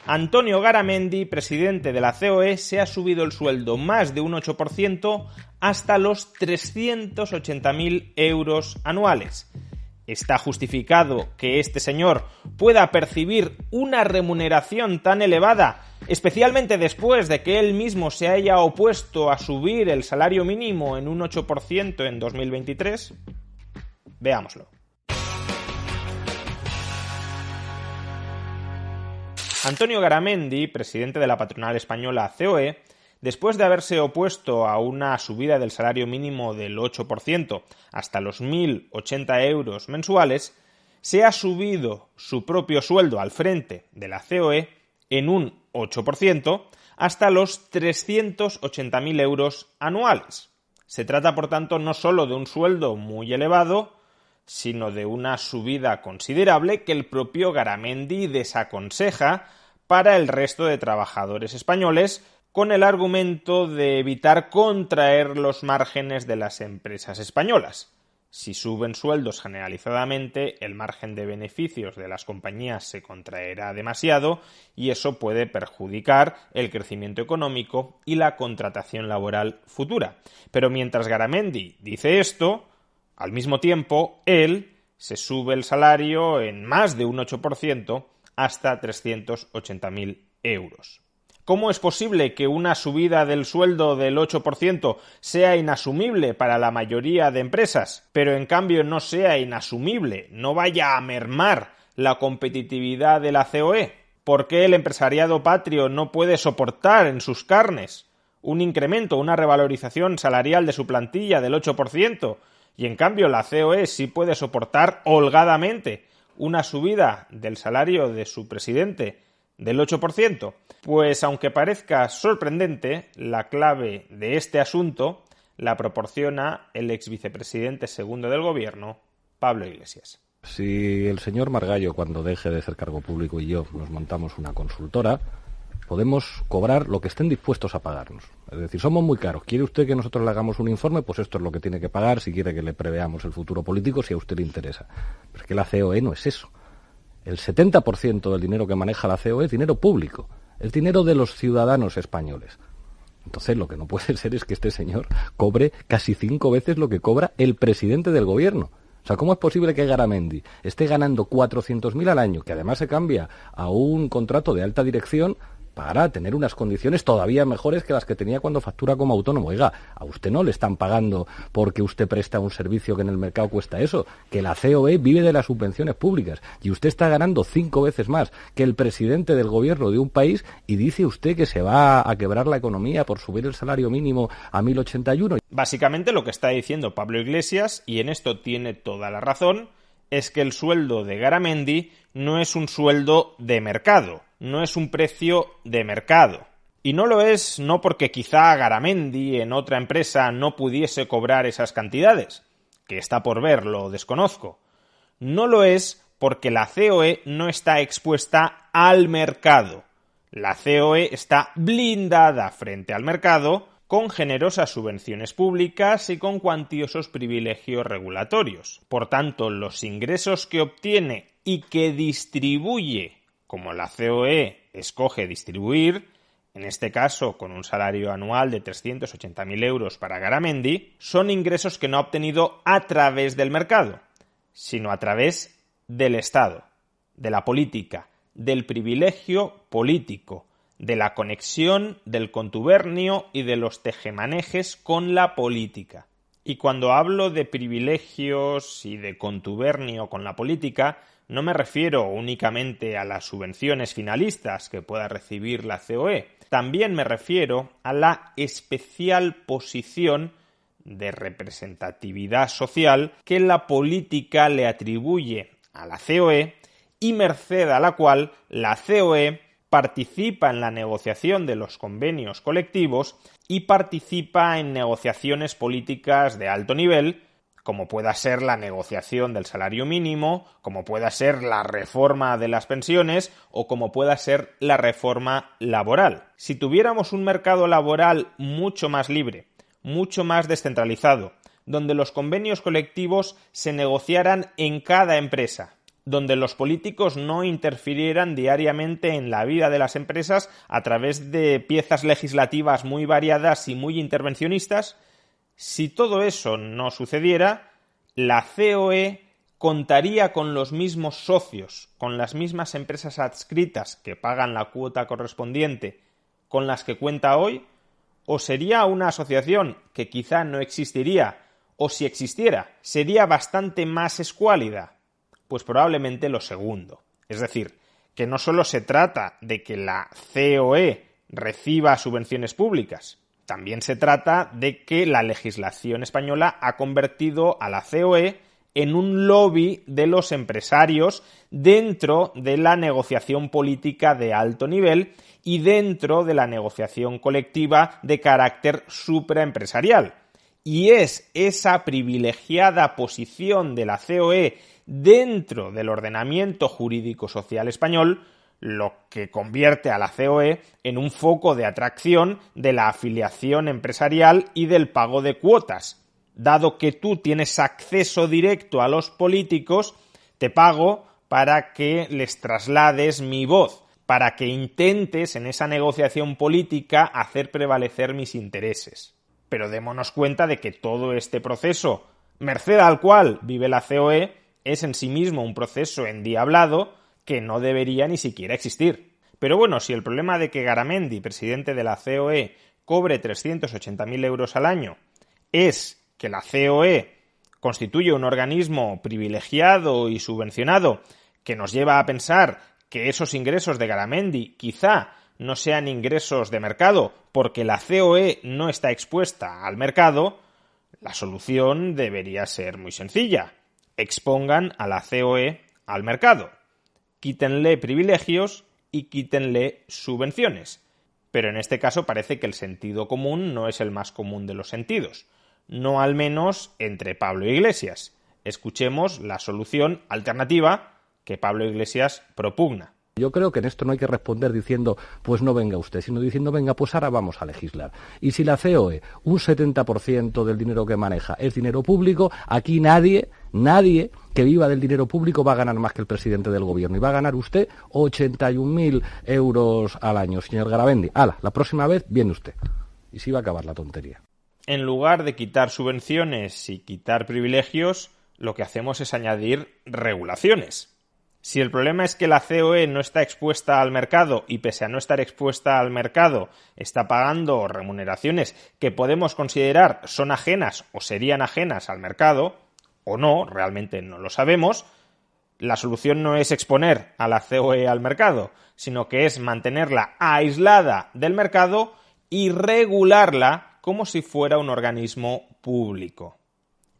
Antonio Garamendi, presidente de la COE, se ha subido el sueldo más de un 8% hasta los 380.000 euros anuales. ¿Está justificado que este señor pueda percibir una remuneración tan elevada, especialmente después de que él mismo se haya opuesto a subir el salario mínimo en un 8% en 2023? Veámoslo. Antonio Garamendi, presidente de la patronal española COE, después de haberse opuesto a una subida del salario mínimo del 8% hasta los 1.080 euros mensuales, se ha subido su propio sueldo al frente de la COE en un 8% hasta los 380.000 euros anuales. Se trata, por tanto, no solo de un sueldo muy elevado, sino de una subida considerable que el propio Garamendi desaconseja para el resto de trabajadores españoles, con el argumento de evitar contraer los márgenes de las empresas españolas. Si suben sueldos generalizadamente, el margen de beneficios de las compañías se contraerá demasiado y eso puede perjudicar el crecimiento económico y la contratación laboral futura. Pero mientras Garamendi dice esto, al mismo tiempo, él se sube el salario en más de un 8% hasta 380.000 euros. ¿Cómo es posible que una subida del sueldo del 8% sea inasumible para la mayoría de empresas, pero en cambio no sea inasumible, no vaya a mermar la competitividad de la COE? ¿Por qué el empresariado patrio no puede soportar en sus carnes un incremento, una revalorización salarial de su plantilla del 8%? Y en cambio la COE sí puede soportar holgadamente una subida del salario de su presidente del 8%. Pues aunque parezca sorprendente, la clave de este asunto la proporciona el ex vicepresidente segundo del gobierno, Pablo Iglesias. Si el señor Margallo, cuando deje de ser cargo público, y yo nos montamos una consultora, podemos cobrar lo que estén dispuestos a pagarnos. Es decir, somos muy caros. ¿Quiere usted que nosotros le hagamos un informe? Pues esto es lo que tiene que pagar si quiere que le preveamos el futuro político, si a usted le interesa. Pero es que la COE no es eso. El 70% del dinero que maneja la COE es dinero público. Es dinero de los ciudadanos españoles. Entonces, lo que no puede ser es que este señor cobre casi 5 veces lo que cobra el presidente del gobierno. O sea, ¿cómo es posible que Garamendi esté ganando 400.000 al año, que además se cambia a un contrato de alta dirección para tener unas condiciones todavía mejores que las que tenía cuando factura como autónomo? Oiga, a usted no le están pagando porque usted presta un servicio que en el mercado cuesta eso, que la COE vive de las subvenciones públicas y usted está ganando 5 veces más que el presidente del gobierno de un país y dice usted que se va a quebrar la economía por subir el salario mínimo a 1.081. Básicamente lo que está diciendo Pablo Iglesias, y en esto tiene toda la razón, es que el sueldo de Garamendi no es un sueldo de mercado, no es un precio de mercado. Y no lo es no porque quizá Garamendi en otra empresa no pudiese cobrar esas cantidades, que está por ver, lo desconozco. No lo es porque la COE no está expuesta al mercado. La COE está blindada frente al mercado, con generosas subvenciones públicas y con cuantiosos privilegios regulatorios. Por tanto, los ingresos que obtiene y que distribuye, como la COE escoge distribuir, en este caso con un salario anual de 380.000 euros para Garamendi, son ingresos que no ha obtenido a través del mercado, sino a través del Estado, de la política, del privilegio político, de la conexión, del contubernio y de los tejemanejes con la política. Y cuando hablo de privilegios y de contubernio con la política, no me refiero únicamente a las subvenciones finalistas que pueda recibir la COE, también me refiero a la especial posición de representatividad social que la política le atribuye a la COE y merced a la cual la COE participa en la negociación de los convenios colectivos y participa en negociaciones políticas de alto nivel, como pueda ser la negociación del salario mínimo, como pueda ser la reforma de las pensiones o como pueda ser la reforma laboral. Si tuviéramos un mercado laboral mucho más libre, mucho más descentralizado, donde los convenios colectivos se negociaran en cada empresa, donde los políticos no interfirieran diariamente en la vida de las empresas a través de piezas legislativas muy variadas y muy intervencionistas. Si todo eso no sucediera, la COE contaría con los mismos socios, con las mismas empresas adscritas que pagan la cuota correspondiente con las que cuenta hoy, o sería una asociación que quizá no existiría, o si existiera, sería bastante más escuálida. Pues probablemente lo segundo. Es decir, que no solo se trata de que la COE reciba subvenciones públicas, también se trata de que la legislación española ha convertido a la COE en un lobby de los empresarios dentro de la negociación política de alto nivel y dentro de la negociación colectiva de carácter supraempresarial. Y es esa privilegiada posición de la COE dentro del ordenamiento jurídico-social español lo que convierte a la COE en un foco de atracción de la afiliación empresarial y del pago de cuotas. Dado que tú tienes acceso directo a los políticos, te pago para que les traslades mi voz, para que intentes en esa negociación política hacer prevalecer mis intereses. Pero démonos cuenta de que todo este proceso, merced al cual vive la COE, es en sí mismo un proceso endiablado que no debería ni siquiera existir. Pero bueno, si el problema de que Garamendi, presidente de la COE, cobre 380.000 euros al año, es que la COE constituye un organismo privilegiado y subvencionado que nos lleva a pensar que esos ingresos de Garamendi quizá no sean ingresos de mercado porque la COE no está expuesta al mercado, la solución debería ser muy sencilla. Expongan a la COE al mercado. Quítenle privilegios y quítenle subvenciones. Pero en este caso parece que el sentido común no es el más común de los sentidos. No al menos entre Pablo Iglesias. Escuchemos la solución alternativa que Pablo Iglesias propugna. Yo creo que en esto no hay que responder diciendo, pues no venga usted, sino diciendo, venga, pues ahora vamos a legislar. Y si la COE, un 70% del dinero que maneja es dinero público, aquí nadie que viva del dinero público va a ganar más que el presidente del gobierno. Y va a ganar usted 81.000 euros al año, señor Garamendi. ¡Hala! La próxima vez viene usted. Y sí va a acabar la tontería. En lugar de quitar subvenciones y quitar privilegios, lo que hacemos es añadir regulaciones. Si el problema es que la COE no está expuesta al mercado y pese a no estar expuesta al mercado está pagando remuneraciones que podemos considerar son ajenas o serían ajenas al mercado, o no, realmente no lo sabemos, la solución no es exponer a la COE al mercado, sino que es mantenerla aislada del mercado y regularla como si fuera un organismo público.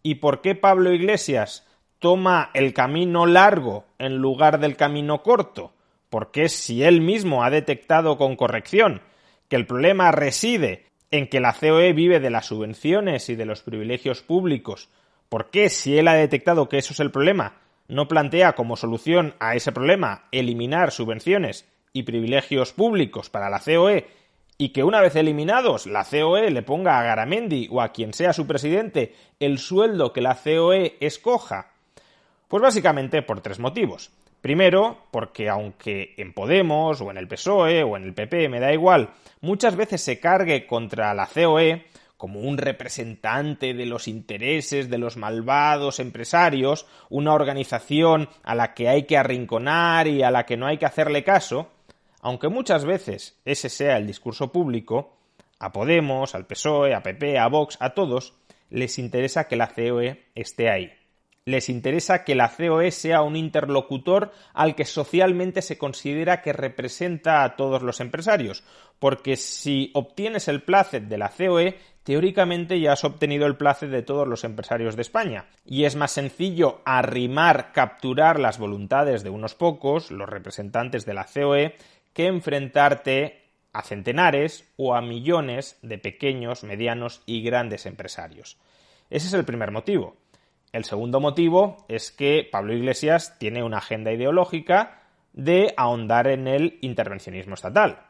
¿Y por qué Pablo Iglesias toma el camino largo en lugar del camino corto? Porque si él mismo ha detectado con corrección que el problema reside en que la COE vive de las subvenciones y de los privilegios públicos, ¿por qué si él ha detectado que eso es el problema, no plantea como solución a ese problema eliminar subvenciones y privilegios públicos para la COE y que una vez eliminados la COE le ponga a Garamendi o a quien sea su presidente el sueldo que la COE escoja? Pues básicamente por tres motivos. Primero, porque aunque en Podemos o en el PSOE o en el PP, me da igual, muchas veces se cargue contra la COE como un representante de los intereses de los malvados empresarios, una organización a la que hay que arrinconar y a la que no hay que hacerle caso, aunque muchas veces ese sea el discurso público, a Podemos, al PSOE, a PP, a Vox, a todos, les interesa que la COE esté ahí. Les interesa que la COE sea un interlocutor al que socialmente se considera que representa a todos los empresarios, porque si obtienes el plácet de la COE, teóricamente ya has obtenido el plácet de todos los empresarios de España, y es más sencillo arrimar, capturar las voluntades de unos pocos, los representantes de la COE, que enfrentarte a centenares o a millones de pequeños, medianos y grandes empresarios. Ese es el primer motivo. El segundo motivo es que Pablo Iglesias tiene una agenda ideológica de ahondar en el intervencionismo estatal.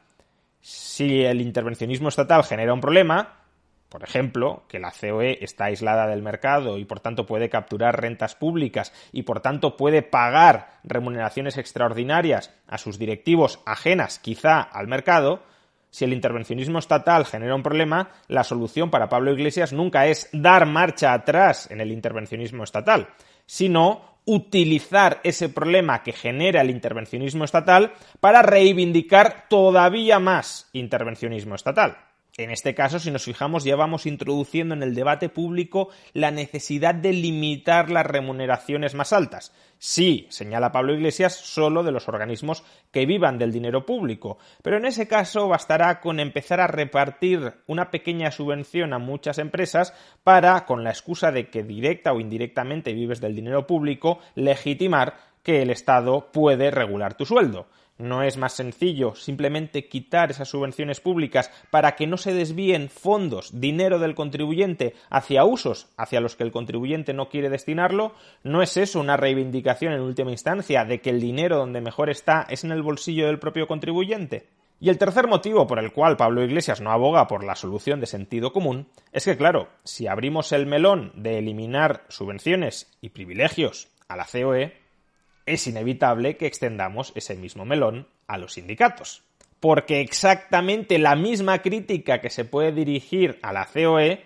Si el intervencionismo estatal genera un problema, Por ejemplo, que la COE está aislada del mercado y por tanto puede capturar rentas públicas y por tanto puede pagar remuneraciones extraordinarias a sus directivos ajenas quizá al mercado, si el intervencionismo estatal genera un problema, la solución para Pablo Iglesias nunca es dar marcha atrás en el intervencionismo estatal, sino utilizar ese problema que genera el intervencionismo estatal para reivindicar todavía más intervencionismo estatal. En este caso, si nos fijamos, ya vamos introduciendo en el debate público la necesidad de limitar las remuneraciones más altas. Sí, señala Pablo Iglesias, solo de los organismos que vivan del dinero público, pero en ese caso bastará con empezar a repartir una pequeña subvención a muchas empresas para, con la excusa de que directa o indirectamente vives del dinero público, legitimar que el Estado puede regular tu sueldo. ¿No es más sencillo simplemente quitar esas subvenciones públicas para que no se desvíen fondos, dinero del contribuyente, hacia usos hacia los que el contribuyente no quiere destinarlo? ¿No es eso una reivindicación en última instancia de que el dinero donde mejor está es en el bolsillo del propio contribuyente? Y el tercer motivo por el cual Pablo Iglesias no aboga por la solución de sentido común es que, claro, si abrimos el melón de eliminar subvenciones y privilegios a la COE, es inevitable que extendamos ese mismo melón a los sindicatos. Porque exactamente la misma crítica que se puede dirigir a la COE,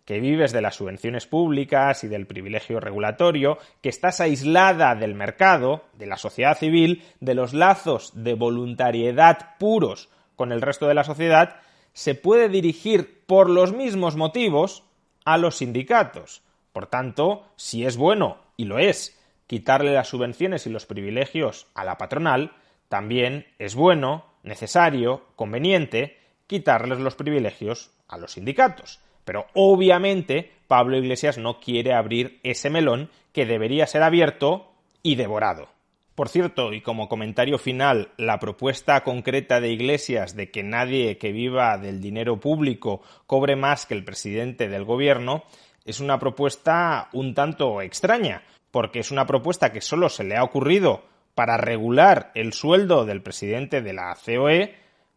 que vives de las subvenciones públicas y del privilegio regulatorio, que estás aislada del mercado, de la sociedad civil, de los lazos de voluntariedad puros con el resto de la sociedad, se puede dirigir por los mismos motivos a los sindicatos. Por tanto, si es bueno, y lo es, quitarle las subvenciones y los privilegios a la patronal, también es bueno, necesario, conveniente quitarles los privilegios a los sindicatos. Pero obviamente Pablo Iglesias no quiere abrir ese melón que debería ser abierto y devorado. Por cierto, y como comentario final, la propuesta concreta de Iglesias de que nadie que viva del dinero público cobre más que el presidente del gobierno es una propuesta un tanto extraña, porque es una propuesta que solo se le ha ocurrido para regular el sueldo del presidente de la COE,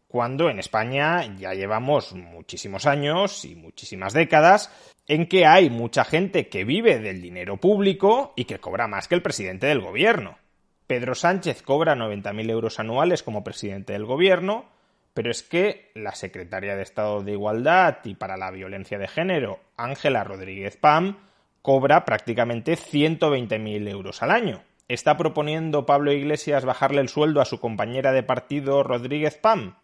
cuando en España ya llevamos muchísimos años y muchísimas décadas en que hay mucha gente que vive del dinero público y que cobra más que el presidente del gobierno. Pedro Sánchez cobra 90.000 euros anuales como presidente del gobierno, pero es que la secretaria de Estado de Igualdad y para la Violencia de Género, Ángela Rodríguez Pam, cobra prácticamente 120.000 euros al año. ¿Está proponiendo Pablo Iglesias bajarle el sueldo a su compañera de partido Rodríguez Pam?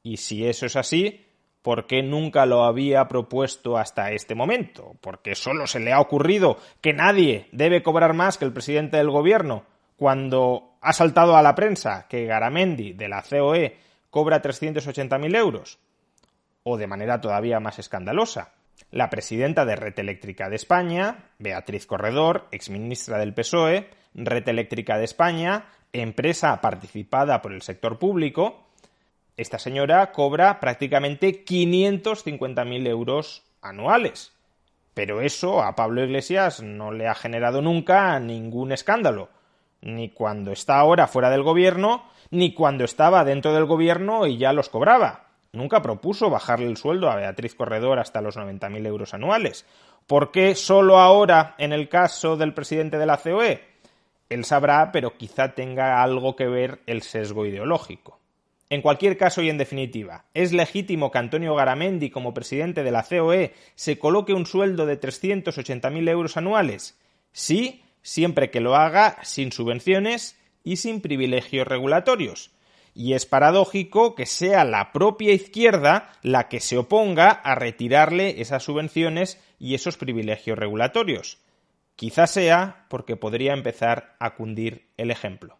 Y si eso es así, ¿por qué nunca lo había propuesto hasta este momento? ¿Porque solo se le ha ocurrido que nadie debe cobrar más que el presidente del gobierno, cuando ha saltado a la prensa que Garamendi, de la COE, cobra 380.000 euros? O de manera todavía más escandalosa, la presidenta de Red Eléctrica de España, Beatriz Corredor, exministra del PSOE, Red Eléctrica de España, empresa participada por el sector público. Esta señora cobra prácticamente 550.000 euros anuales. Pero eso a Pablo Iglesias no le ha generado nunca ningún escándalo, ni cuando está ahora fuera del gobierno, ni cuando estaba dentro del gobierno y ya los cobraba. Nunca propuso bajarle el sueldo a Beatriz Corredor hasta los 90.000 euros anuales. ¿Por qué solo ahora en el caso del presidente de la COE? Él sabrá, pero quizá tenga algo que ver el sesgo ideológico. En cualquier caso y en definitiva, ¿es legítimo que Antonio Garamendi, como presidente de la COE, se coloque un sueldo de 380.000 euros anuales? Sí, siempre que lo haga sin subvenciones y sin privilegios regulatorios. Y es paradójico que sea la propia izquierda la que se oponga a retirarle esas subvenciones y esos privilegios regulatorios. Quizás sea porque podría empezar a cundir el ejemplo.